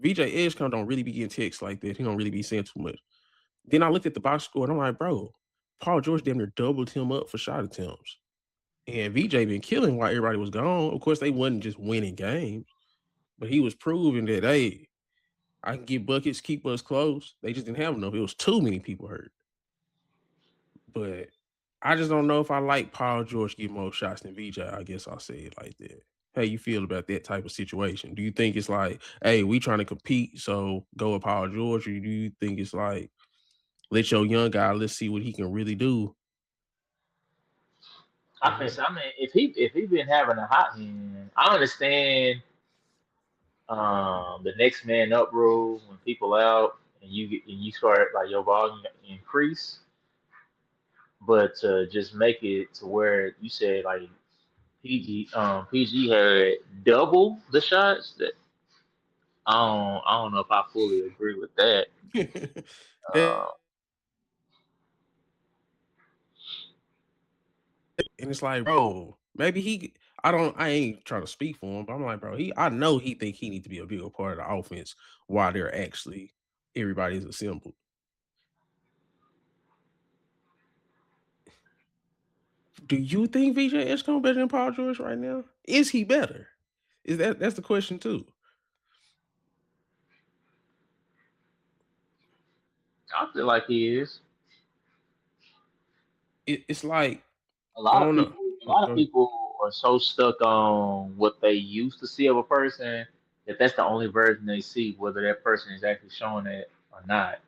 VJ Edgecombe don't really be getting texts like that. He don't really be saying too much. Then I looked at the box score and I'm like, bro, Paul George damn near doubled him up for shot attempts. And VJ been killing while everybody was gone. Of course, they wasn't just winning games, but he was proving that, hey, I can get buckets, keep us close. They just didn't have enough. It was too many people hurt. But I just don't know if I like Paul George get more shots than VJ. I guess I'll say it like that. How you feel about that type of situation? Do you think it's like, hey, we trying to compete, so go with Paul George, or do you think it's like, let your young guy, let's see what he can really do? I think so. I mean, if he been having a hot hand, I understand the next man up rule when people out and you start like your volume increase, but to just make it to where you said like PG had double the shots. That I don't know if I fully agree with that. That, Uh, and it's like, bro, maybe he. I ain't trying to speak for him, but I'm like, bro, I know he think he need to be a bigger part of the offense while they're actually everybody's assembled. Do you think VJ Escombe better than Paul George right now? Is he better? That's the question too? I feel like he is. It's like A I lot of don't know. people, a lot of Go ahead. people are so stuck on what they used to see of a person that that's the only version they see, whether that person is actually showing it or not.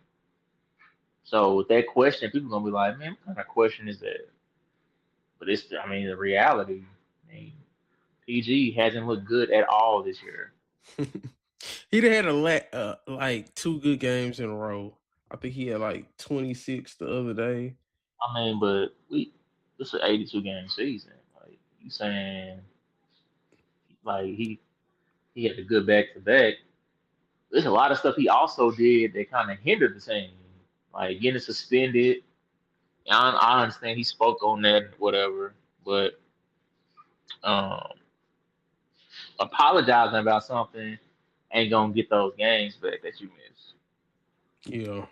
So with that question, people gonna be like, "Man, what kind of question is that?" But I mean, the reality. I mean, PG hasn't looked good at all this year. He'd had like two good games in a row. I think he had like 26 the other day. I mean, but this is an 82 game season. Like you saying, like he had a good back to back. There's a lot of stuff he also did that kind of hindered the team, like getting suspended. I understand he spoke on that, whatever, but um, apologizing about something ain't gonna get those games back that you missed. Yeah.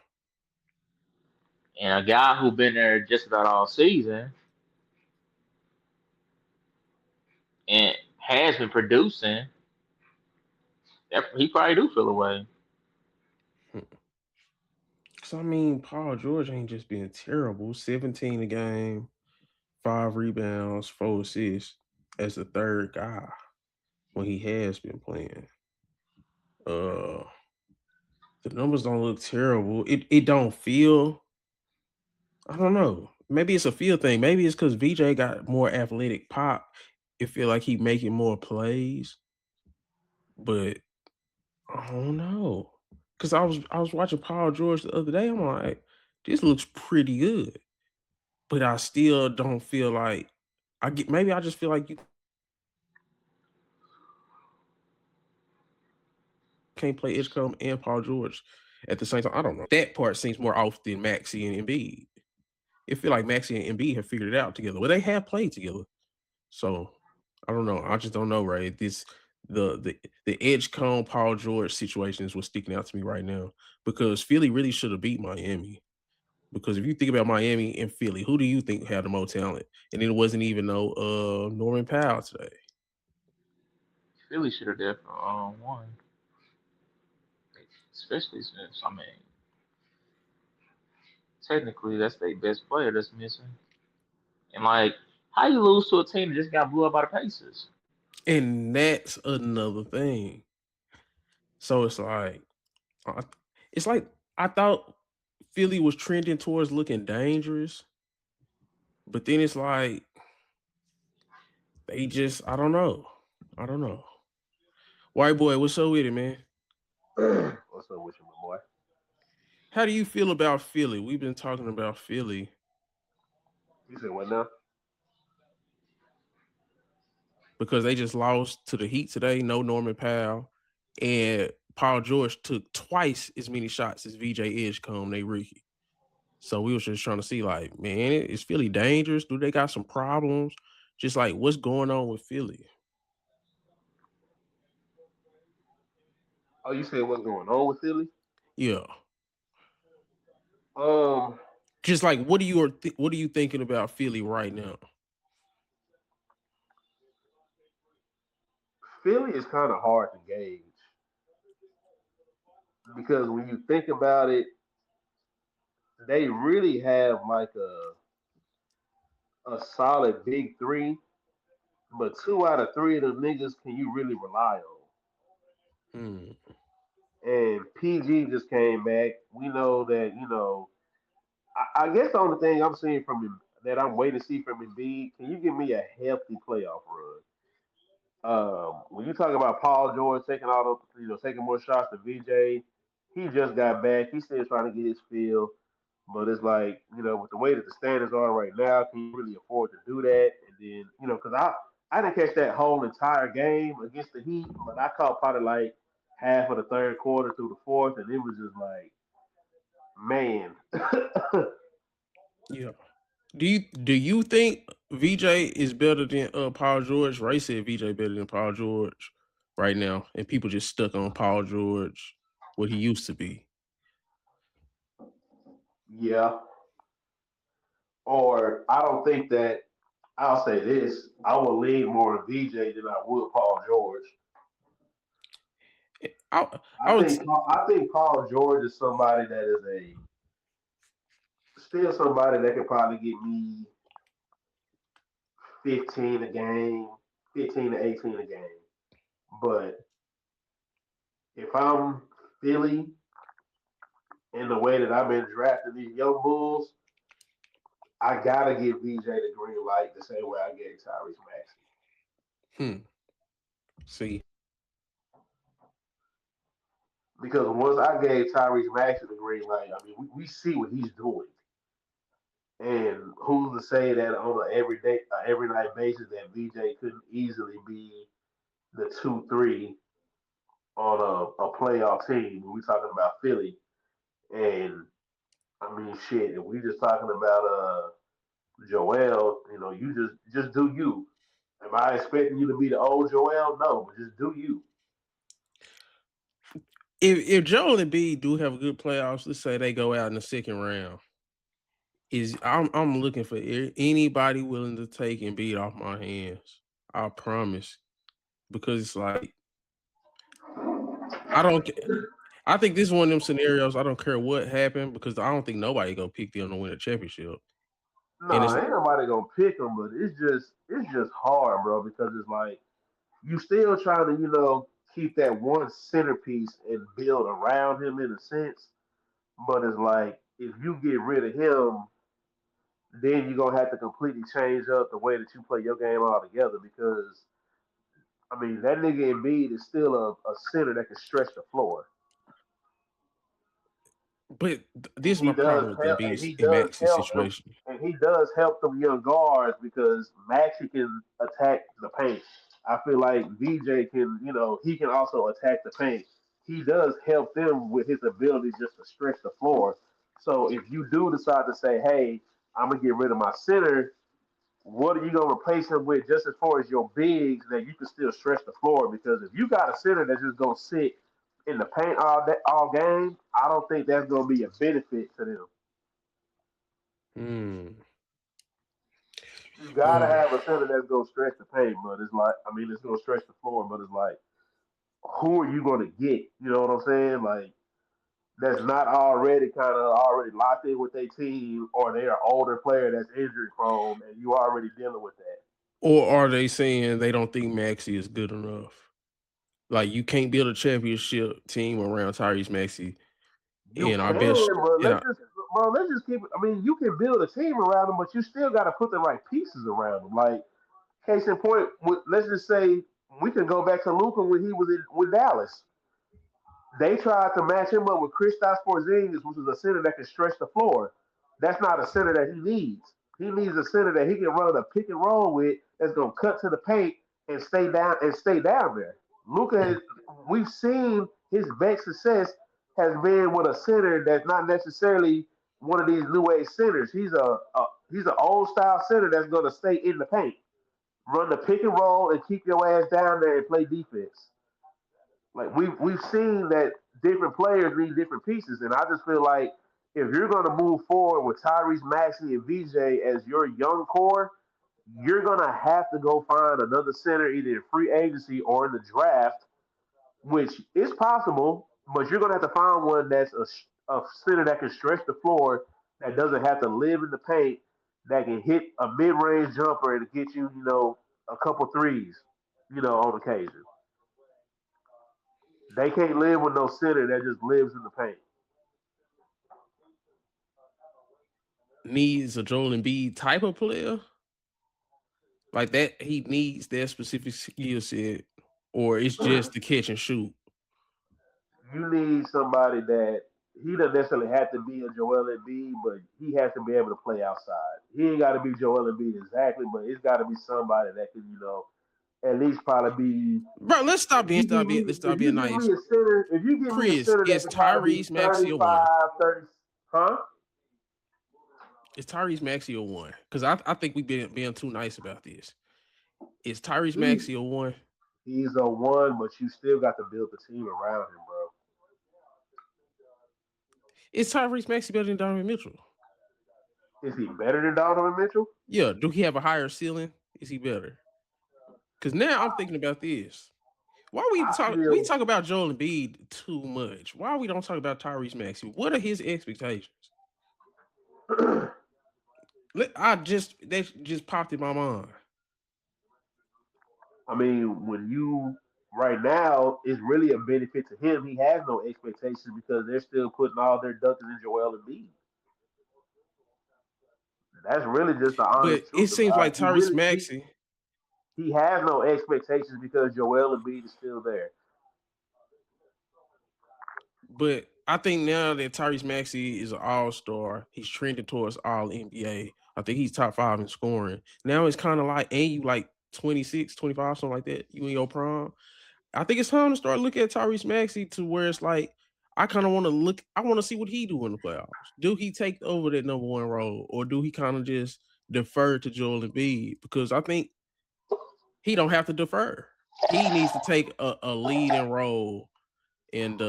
And a guy who been there just about all season and has been producing, he probably do feel away. Cause I mean, Paul George ain't just been terrible. 17 a game, 5 rebounds, 4 assists as the third guy when he has been playing. Uh the numbers don't look terrible. It don't feel, I don't know. Maybe it's a feel thing. Maybe it's because VJ got more athletic pop. It feel like he making more plays, but I don't know. Cause I was watching Paul George the other day. I'm like, this looks pretty good. But I still don't feel like I get, maybe I just feel like you can't play Edgecombe and Paul George at the same time. I don't know. That part seems more off than Maxi and Embiid. It feel like Maxi and Embiid have figured it out together. Well, they have played together. So I don't know. I just don't know, right? The Edgecombe Paul George situation is what's sticking out to me right now because Philly really should have beat Miami. Because if you think about Miami and Philly, who do you think had the most talent? And it wasn't even no Norman Powell today. Philly should have definitely won, especially since I mean, technically that's their best player that's missing. And like, how you lose to a team that just got blew up by the Pacers? And that's another thing. So uh, it's like I thought Philly was trending towards looking dangerous, but then it's like they just I don't know. I don't know. White boy, what's up with it, man? What's up with you, my boy? How do you feel about Philly? We've been talking about Philly You said what now? because they just lost to the Heat today. No Norman Powell, and Paul George took twice as many shots as VJ Edgecombe, they rookie. So we was just trying to see, like, man, is Philly dangerous? Do they got some problems? Just like what's going on with Philly? Oh, you said what's going on with Philly? Yeah. Um, Just like what are you thinking about Philly right now? Philly is kind of hard to gauge because when you think about it, they really have like a solid big three, but two out of three of them niggas can you really rely on? Hmm. And PG just came back. We know that I guess the only thing I'm seeing from him that I'm waiting to see from Embiid, can you give me a healthy playoff run? When you talk about Paul George taking all the, taking more shots than VJ, he just got back. He's still trying to get his feel, but it's like, with the way that the standards are right now, can you really afford to do that? And then, because I didn't catch that whole entire game against the Heat, but I caught probably like half of the third quarter through the fourth, and it was just like, man, Yeah. Do you think VJ is better than Paul George? Ray said VJ better than Paul George right now, and people just stuck on Paul George, what he used to be. yeah. Or I don't think that I'll say this. I would lean more to VJ than I would Paul George. I would I think Paul George is somebody that is a still somebody that could probably get me 15 a game, 15 to 18 a game. But if I'm Philly in the way that I've been drafting these young bulls, I gotta give VJ the green light the same way I gave Tyrese Maxey. hmm, see. Because once I gave Tyrese Maxey the green light, I mean we see what he's doing. And who's to say that on an every night basis that VJ couldn't easily be the 2-3 on a playoff team when we talking about Philly? And I mean, shit, if we just talking about Joel, you just do you. Am I expecting you to be the old Joel? No, but just do you. If Joel and B do have a good playoffs, let's say they go out in the second round, is I'm looking for anybody willing to take and beat off my hands. I promise, because it's like I don't. I think this is one of them scenarios. I don't care what happened because I don't think nobody gonna pick them to win a championship. And No, ain't nobody gonna pick him, but it's just hard, bro, because it's like you still trying to keep that one centerpiece and build around him in a sense. But it's like if you get rid of him, then you're gonna have to completely change up the way that you play your game altogether. Because I mean, that nigga Embiid is still a center that can stretch the floor. but and this is he my does problem with help, and Embiid's he and does Max's help them, situation. and he does help them young guards because Maxie can attack the paint. I feel like VJ can, he can also attack the paint. He does help them with his ability just to stretch the floor. So if you do decide to say, "Hey, I'm gonna get rid of my center," what are you gonna replace him with just as far as your bigs that you can still stretch the floor? Because if you got a center that's just gonna sit in the paint all game, I don't think that's gonna be a benefit to them. Hmm. You gotta Um, have a center that's gonna stretch the paint, but it's like I mean it's gonna stretch the floor, but it's like who are you gonna get? You know what I'm saying? Like that's not already kind of already locked in with their team, or they're an older player that's injury prone, and you already dealing with that. or are they saying they don't think Maxi is good enough? Like you can't build a championship team around Tyrese Maxey You and our best. can, but And I, let's just keep it. I mean, you can build a team around them, but you still got to put the right pieces around them. Like case in point, let's just say we can go back to Luca when he was with Dallas. They tried to match him up with Kristaps Porzingis, which is a center that can stretch the floor. That's not a center that he needs. He needs a center that he can run a pick and roll with that's gonna cut to the paint and stay down there. Luca, we've seen his best success has been with a center that's not necessarily one of these new age centers. He's an old style center that's gonna stay in the paint, run the pick and roll, and keep your ass down there and play defense. Like we've seen that different players need different pieces, and I just feel like if you're going to move forward with Tyrese Maxey and VJ as your young core, you're going to have to go find another center either in free agency or in the draft, which is possible, but you're going to have to find one that's a center that can stretch the floor, that doesn't have to live in the paint, that can hit a mid-range jumper and get you, a couple threes, on occasion. They can't live with no center that just lives in the paint. Needs a Joel Embiid type of player like that. He needs that specific skill set, or it's just the catch and shoot. You need somebody that he doesn't necessarily have to be a Joel Embiid, but he has to be able to play outside. He ain't got to be Joel Embiid exactly, but it's got to be somebody that can, at least probably be. Bro, let's stop being stop being let's If stop you being give me nice. a center, if you give me a Chris, center that is can probably be Tyrese Maxey a one? 35, 30, huh? Is Tyrese Maxey a one? Because I think we've been being too nice about this. Is Tyrese He, Maxey a one? he's a one, but you still got to build the team around him, bro. Is Tyrese Maxey better than Donovan Mitchell? Is he better than Donovan Mitchell? Yeah. Do he have a higher ceiling? Is he better? Because now I'm thinking about this. Why I we feel talk about Joel Embiid too much? Why we don't talk about Tyrese Maxey? What are his expectations? I just that just popped in my mind. I mean, when you right now, it's really a benefit to him. He has no expectations because they're still putting all their ducks in Joel Embiid. That's really just the But honest it truth seems about like it. He Tyrese really he Maxey. he has no expectations because Joel Embiid is still there. But I think now that Tyrese Maxey is an all star, he's trending towards all NBA. I think he's top five in scoring. Now it's kind of like, and you like 26, 25, something like that. You in your prime. I think it's time to start looking at Tyrese Maxey to where it's like, I kind of want to look, I want to see what he do in the playoffs. Do he take over that number one role, or do he kind of just defer to Joel Embiid? Because I think he don't have to defer. He needs to take a leading role and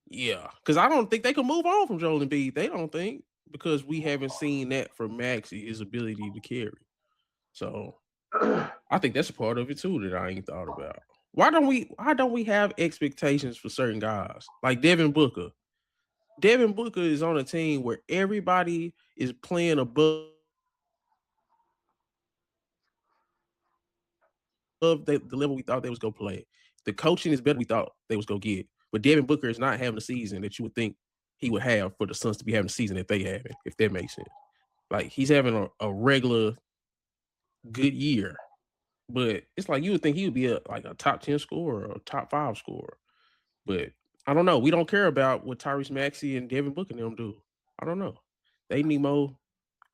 yeah, because I don't think they can move on from Joel Embiid. They don't think because we haven't seen that from Maxi, his ability to carry. So I think that's a part of it too that I ain't thought about. Why don't we have expectations for certain guys like Devin Booker? Devin Booker is on a team where everybody is playing above the level we thought they was gonna play. The coaching is better than we thought they was gonna get. But Devin Booker is not having the season that you would think he would have for the Suns to be having the season that they having, if that makes sense. Like he's having a regular good year, but it's like you would think he would be like a top 10 scorer or a top 5 scorer. But I don't know. We don't care about what Tyrese Maxey and Devin Booker and them do. I don't know. They need more.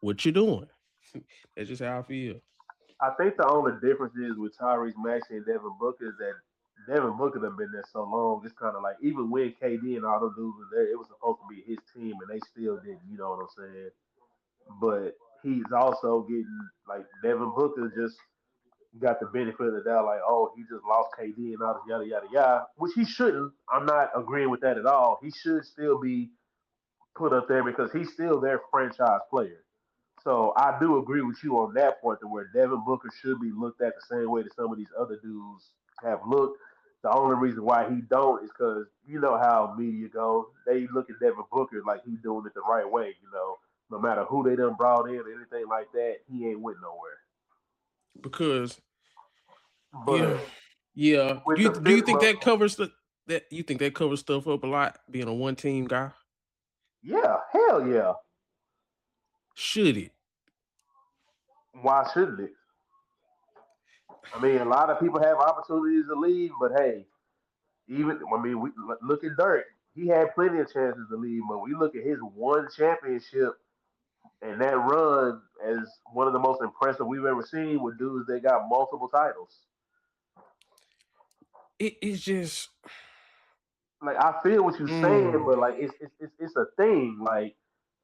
What you doing? That's just how I feel. I think the only difference is with Tyrese Maxey and Devin Booker is that Devin Booker done been there so long. It's kind of like even when KD and all those dudes were there, it was supposed to be his team, and they still didn't. You know what I'm saying? But he's also getting like Devin Booker just got the benefit of the doubt, like, oh, he just lost KD and all this yada yada yada, which he shouldn't. I'm not agreeing with that at all. He should still be put up there because he's still their franchise player. So I do agree with you on that point, to where Devin Booker should be looked at the same way that some of these other dudes have looked. The only reason why he don't is because you know how media go. They look at Devin Booker like he's doing it the right way. No matter who they done brought in or anything like that, he ain't went nowhere. Because yeah, But yeah. with You the do you fifth, think that covers that you think that covers stuff up a lot being a one team guy? yeah, hell yeah. Should it? Why shouldn't it? I mean, a lot of people have opportunities to leave, but hey, we look at Dirk. He had plenty of chances to leave, but we look at his one championship and that run as one of the most impressive we've ever seen with dudes that got multiple titles. It's just Like I feel what you're saying, mm, but like it's a thing. Like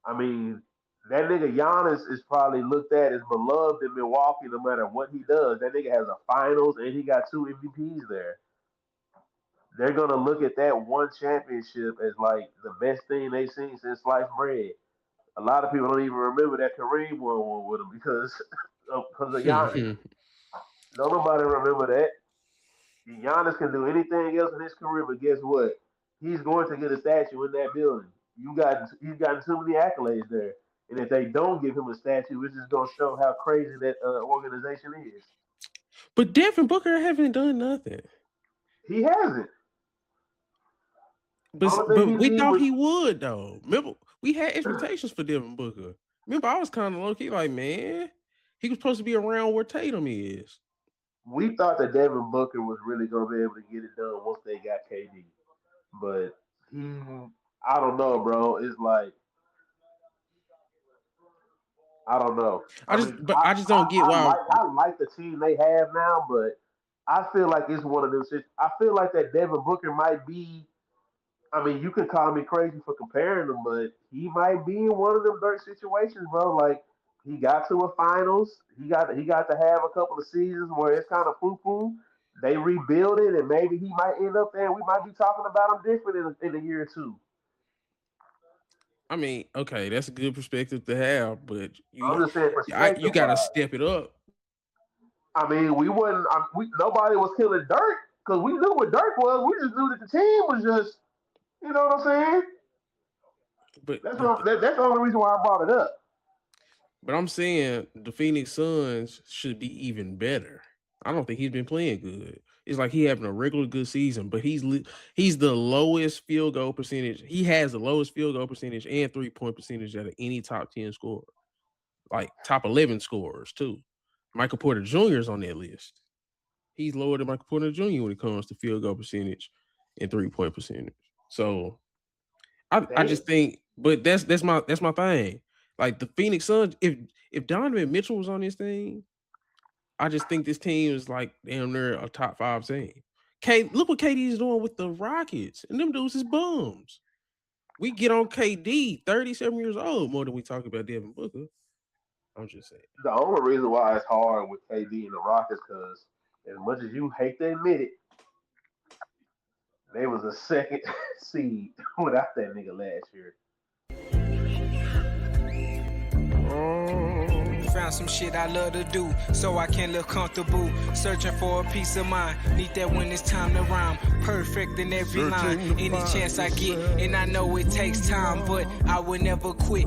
I mean, that nigga Giannis is probably looked at as beloved in Milwaukee no matter what he does. That nigga has a finals and he got two MVPs there. they're gonna look at that one championship as like the best thing they've seen since sliced bread. A lot of people don't even remember that Kareem won one with him because of Giannis. Don't nobody remember that. Giannis can do anything else in his career, but guess what? He's going to get a statue in that building. He's gotten too many accolades there, and if they don't give him a statue, it's just gonna show how crazy that organization is. But Devin Booker haven't done nothing. He hasn't. But we thought he would though. Remember, we had expectations for Devin Booker. Remember, I was kind of low key like, man, he was supposed to be around where Tatum is. We thought that Devin Booker was really gonna be able to get it done once they got KD, but I don't know, bro. It's like I don't know. I just don't get why. I like the team they have now, but I feel like it's one of them. I feel like that Devin Booker might be. I mean, you can call me crazy for comparing him, but he might be in one of them dirt situations, bro. Like he got to a finals. He got to have a couple of seasons where it's kind of foo foo. They rebuild it, and maybe he might end up there. And we might be talking about him different in a year or two. I mean, okay, that's a good perspective to have, but I'm just saying you got to step it up. I mean, nobody was killing Dirk because we knew what Dirk was. We just knew that the team was just, you know what I'm saying? But that's the only reason why I brought it up. But I'm saying the Phoenix Suns should be even better. I don't think he's been playing good. It's like he having a regular good season, but he's the lowest field goal percentage. He has the lowest field goal percentage and 3-point percentage out of any top 10 scorer, like top 11 scorers too. Michael Porter Jr. is on that list. He's lower than Michael Porter Jr. when it comes to field goal percentage and 3-point percentage. So I just think, but that's my thing. Like the Phoenix Suns, if Donovan Mitchell was on this thing, I just think this team is like damn near a top 5 team. Look what KD is doing with the Rockets, and them dudes is bums. We get on KD, 37 years old, more than we talk about Devin Booker. I'm just saying. The only reason why it's hard with KD and the Rockets, because as much as you hate to admit it, they was a second seed without that nigga last year. Found some shit I love to do, so I can live comfortable. Searching for a peace of mind, need that when it's time to rhyme. Perfect in every line, any chance I get, and I know it takes time, but I will never quit.